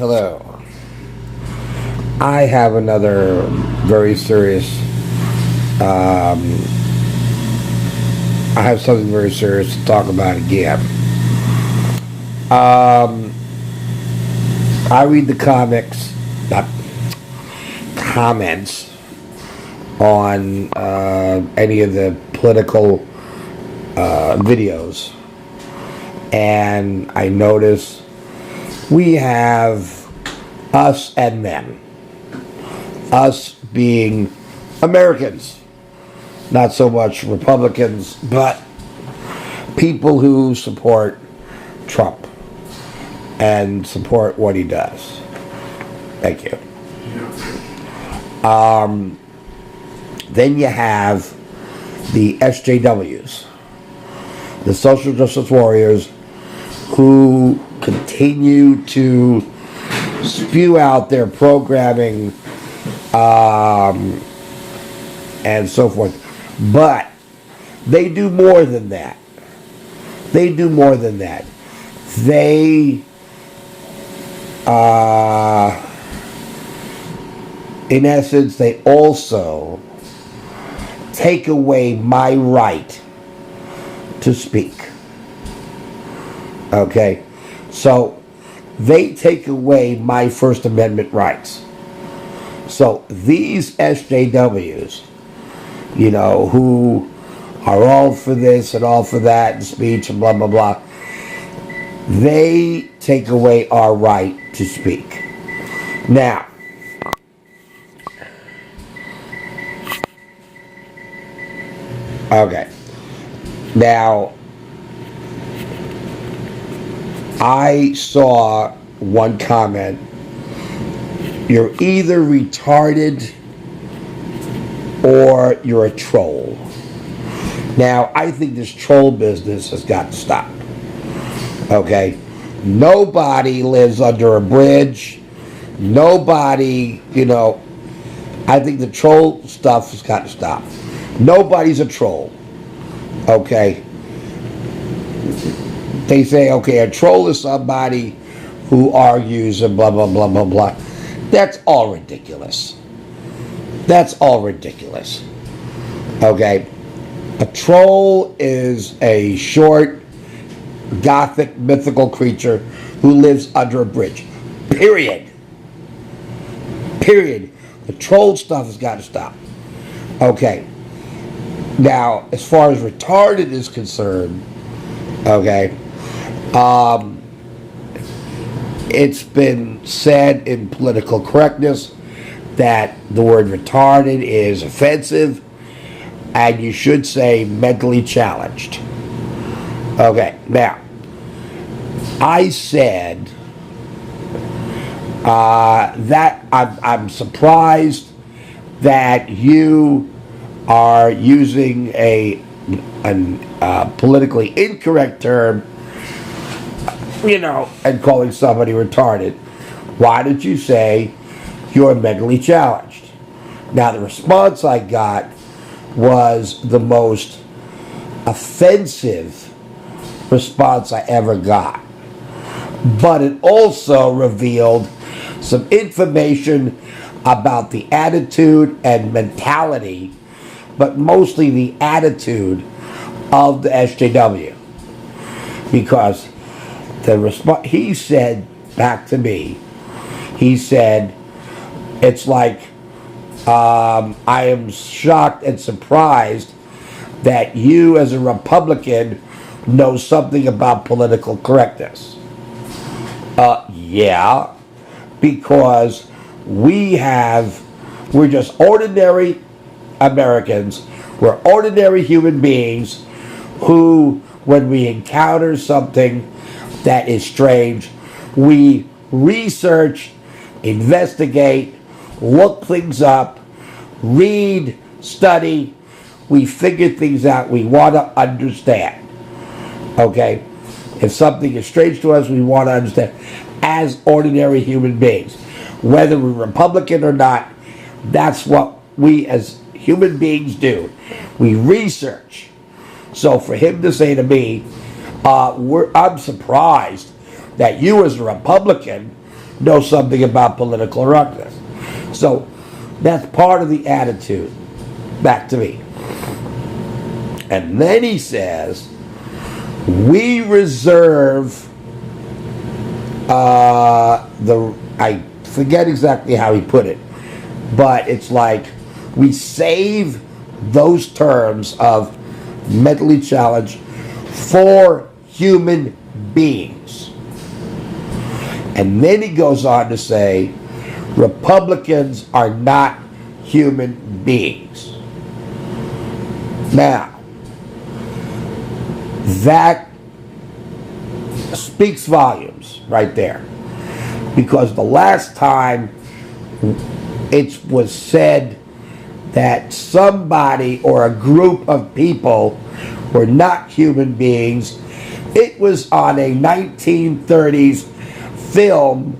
Hello. I have another very serious, I have something very serious to talk about again. I read the comments on any of the political videos, and I notice we have us and them. Us being Americans, not so much Republicans, but people who support Trump and support what he does. Thank you. Then you have the SJWs, the social justice warriors, who continue to spew out their programming and so forth. But they do more than that. They, in essence, they also take away my right to speak. Okay? So, they take away my First Amendment rights. So these SJWs, who are all for this and all for that and speech and blah, blah, blah, they take away our right to speak. Now, I saw one comment: you're either retarded or you're a troll. Now, I think this troll business has got to stop. Okay? Nobody lives under a bridge. Nobody, I think the troll stuff has got to stop. Nobody's a troll. Okay? They say, okay, a troll is somebody who argues and blah, blah, blah, blah, blah. That's all ridiculous. Okay? A troll is a short, gothic, mythical creature who lives under a bridge. Period. The troll stuff has got to stop. Okay. Now, as far as retarded is concerned, okay, it's been said in political correctness that the word retarded is offensive, and you should say mentally challenged. Okay, now, I said that I'm surprised that you are using a politically incorrect term, and calling somebody retarded. Why did you say you're mentally challenged? Now, the response I got was the most offensive response I ever got. But it also revealed some information about the attitude and mentality, but mostly the attitude of the SJW. Because he said back to me, he said, it's like, I am shocked and surprised that you as a Republican know something about political correctness. Yeah, because we're just ordinary Americans. We're ordinary human beings who, when we encounter something that is strange, we research, investigate, look things up, read, study, we figure things out, we want to understand. Okay? If something is strange to us, we want to understand. As ordinary human beings, whether we're Republican or not, that's what we as human beings do. We research. So for him to say to me, I'm surprised that you as a Republican know something about political correctness. So that's part of the attitude. Back to me. And then he says, we reserve I forget exactly how he put it, but it's like we save those terms of mentally challenged for human beings. And then he goes on to say, Republicans are not human beings. Now, that speaks volumes right there. Because the last time it was said that somebody or a group of people were not human beings, it was on a 1930s film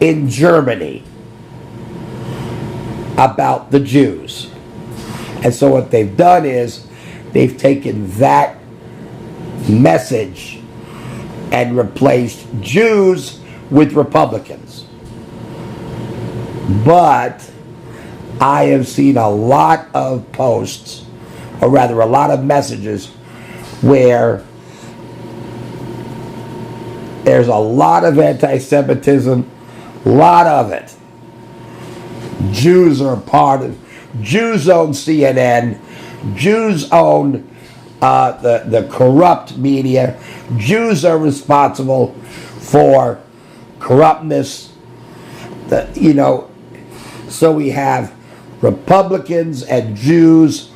in Germany about the Jews. And so what they've done is they've taken that message and replaced Jews with Republicans. But I have seen a lot of posts, or rather a lot of messages, where there's a lot of anti-Semitism, a lot of it. Jews are part of, Jews own CNN, Jews own the corrupt media, Jews are responsible for corruptness, so we have Republicans and Jews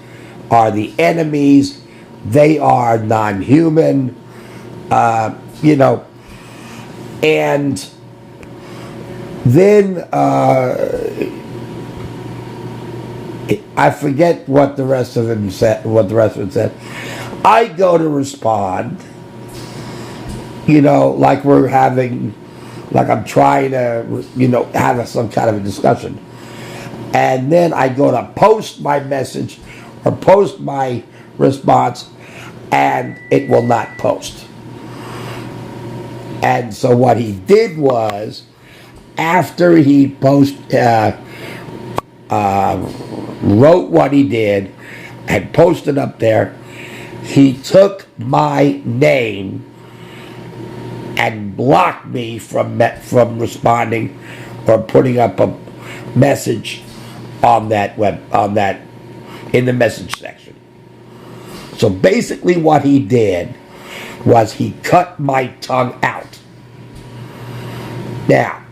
are the enemies, they are non-human, and then I forget what the rest of it said. I go to respond, like we're having, like I'm trying to, have some kind of a discussion. And then I go to post my message or post my response, and it will not post. And so what he did was, after he wrote what he did and posted up there, he took my name and blocked me from responding or putting up a message on that in the message section. So basically what he did was he cut my tongue out. Now,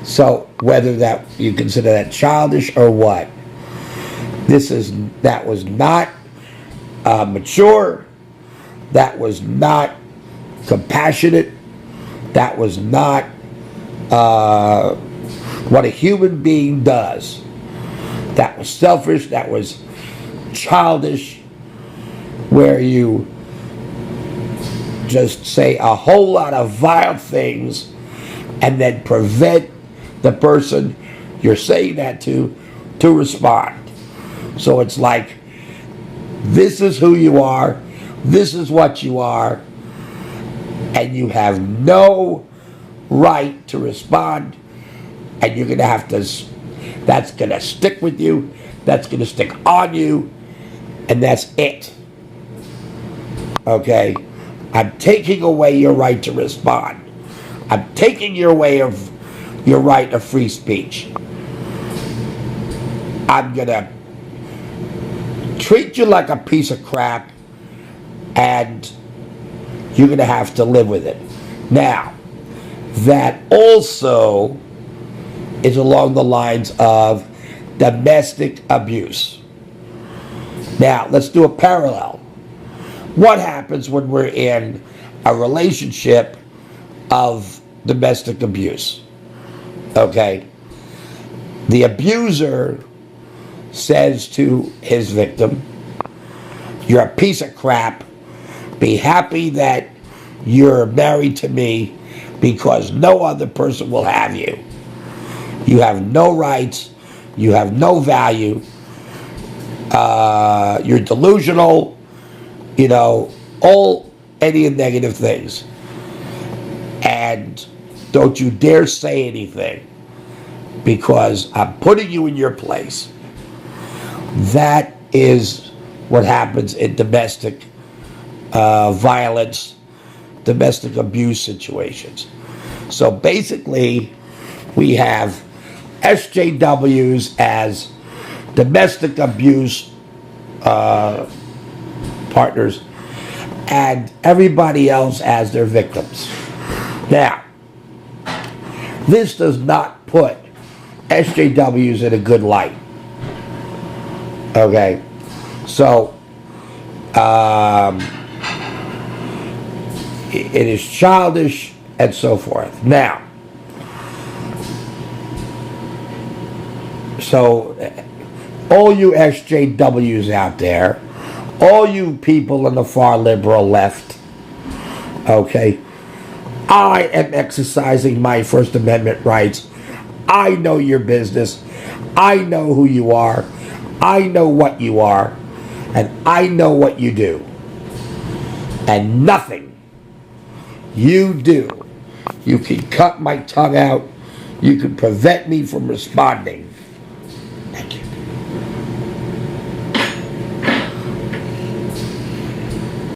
so whether that you consider that childish or what, that was not mature, that was not compassionate, that was not what a human being does. That was selfish, that was childish, where you just say a whole lot of vile things and then prevent the person you're saying that to respond. So it's like, this is who you are, this is what you are, and you have no right to respond, and you're going to have to, that's going to stick with you, that's going to stick on you, and that's it. Okay? I'm taking away your right to respond. I'm taking your right of free speech. I'm going to treat you like a piece of crap, and you're going to have to live with it. Now, that also is along the lines of domestic abuse. Now, let's do a parallel. What happens when we're in a relationship of domestic abuse? Okay. The abuser says to his victim, you're a piece of crap. Be happy that you're married to me because no other person will have you. You have no rights. You have no value. You're delusional. Any negative things. And Don't you dare say anything, because I'm putting you in your place. That is what happens in domestic violence, domestic abuse situations. So basically, we have SJWs as domestic abuse partners, and everybody else as their victims. Now, this does not put SJWs in a good light. Okay, so it is childish and so forth. Now, so all you SJWs out there, all you people on the far liberal left, okay, I am exercising my First Amendment rights. I know your business. I know who you are. I know what you are. And I know what you do. And nothing you do, you can cut my tongue out. You can prevent me from responding.